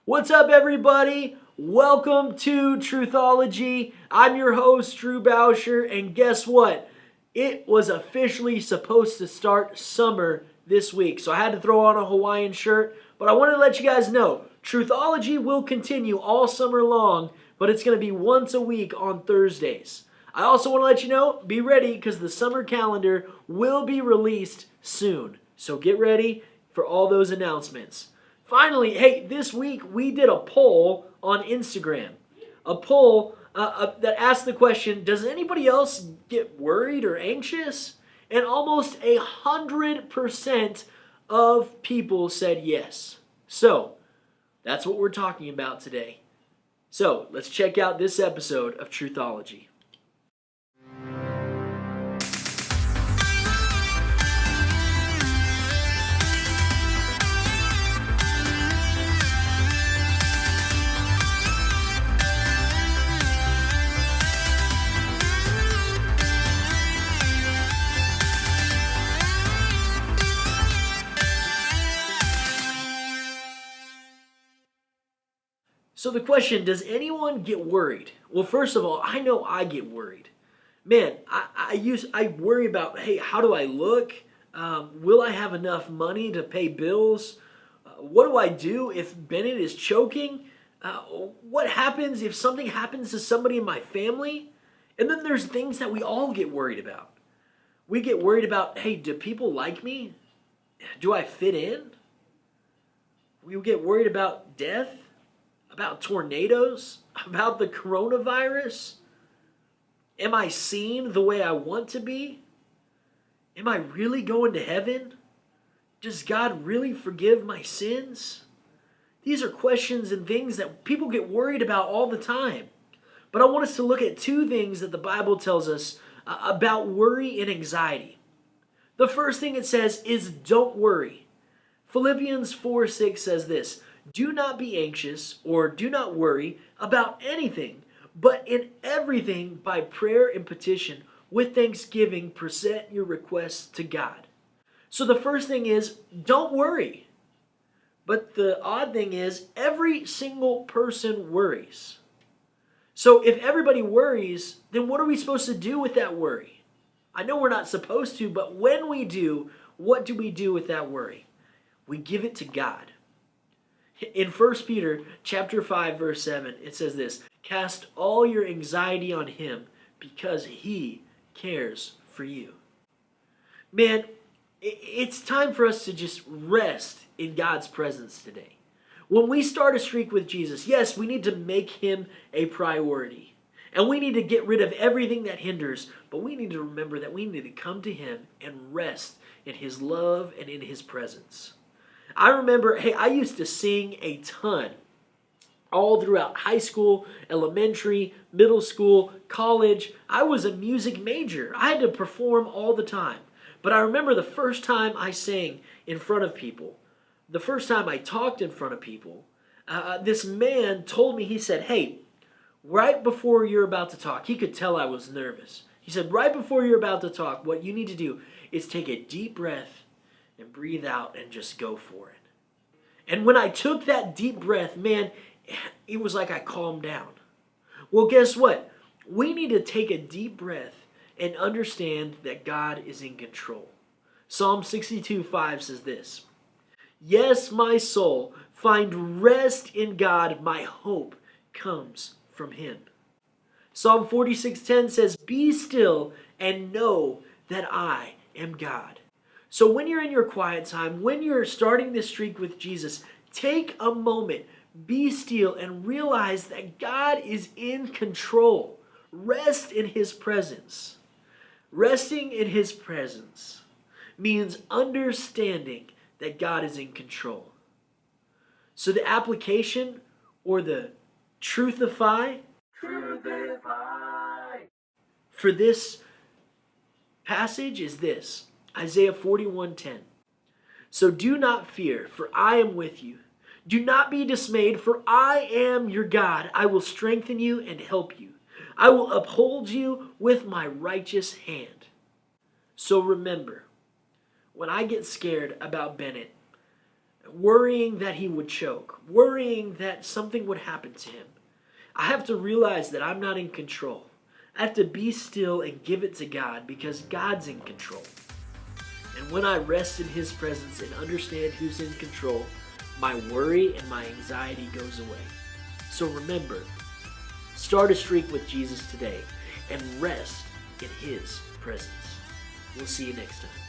What's up, everybody? Welcome to Truthology. I'm your host, Drew Bauscher, and guess what? It was officially supposed to start summer this week, so I had to throw on a Hawaiian shirt, but I wanted to let you guys know, Truthology will continue all summer long, but it's going to be once a week on Thursdays. I also want to let you know, be ready, because the summer calendar will be released soon, so get ready for all those announcements. Finally, hey, this week we did a poll on Instagram. A poll that asked the question, does anybody else get worried or anxious? And almost 100% of people said yes. So, that's what we're talking about today. So, let's check out this episode of Truthology. So the question, does anyone get worried? Well, first of all, I know I get worried. Man, I worry about, hey, how do I look? Will I have enough money to pay bills? What do I do if Bennett is choking? What happens if something happens to somebody in my family? And then there's things that we all get worried about. We get worried about, hey, do people like me? Do I fit in? We get worried about death. About tornadoes? About the coronavirus? Am I seen the way I want to be? Am I really going to heaven? Does God really forgive my sins? These are questions and things that people get worried about all the time. But I want us to look at two things that the Bible tells us about worry and anxiety. The first thing it says is don't worry. Philippians 4:6 says this, do not be anxious or do not worry about anything, but in everything by prayer and petition with thanksgiving present your requests to God. So the first thing is don't worry. But the odd thing is every single person worries. So if everybody worries, then what are we supposed to do with that worry? I know we're not supposed to, but when we do, what do we do with that worry? We give it to God. In 1 Peter chapter 5, verse 7, it says this, cast all your anxiety on him because he cares for you. Man, it's time for us to just rest in God's presence today. When we start a streak with Jesus, yes, we need to make him a priority. And we need to get rid of everything that hinders, but we need to remember that we need to come to him and rest in his love and in his presence. I remember, hey, I used to sing a ton all throughout high school, elementary, middle school, college. I was a music major. I had to perform all the time. But I remember the first time I sang in front of people, the first time I talked in front of people, this man told me, he said, hey, right before you're about to talk, he could tell I was nervous. He said, right before you're about to talk, what you need to do is take a deep breath and breathe out and just go for it. And when I took that deep breath, man, it was like I calmed down. Well, guess what? We need to take a deep breath and understand that God is in control. Psalm 62:5 says this, yes, my soul, find rest in God, my hope comes from him. Psalm 46:10 says, be still and know that I am God. So when you're in your quiet time, when you're starting this streak with Jesus, take a moment, be still, and realize that God is in control. Rest in his presence. Resting in his presence means understanding that God is in control. So the application or the truthify for this passage is this. Isaiah 41:10. So do not fear, for I am with you. Do not be dismayed, for I am your God. I will strengthen you and help you. I will uphold you with my righteous hand. So remember, when I get scared about Bennett, worrying that he would choke, worrying that something would happen to him. I have to realize that I'm not in control. I have to be still and give it to God because God's in control. And when I rest in His presence and understand who's in control, my worry and my anxiety goes away. So remember, start a streak with Jesus today and rest in His presence. We'll see you next time.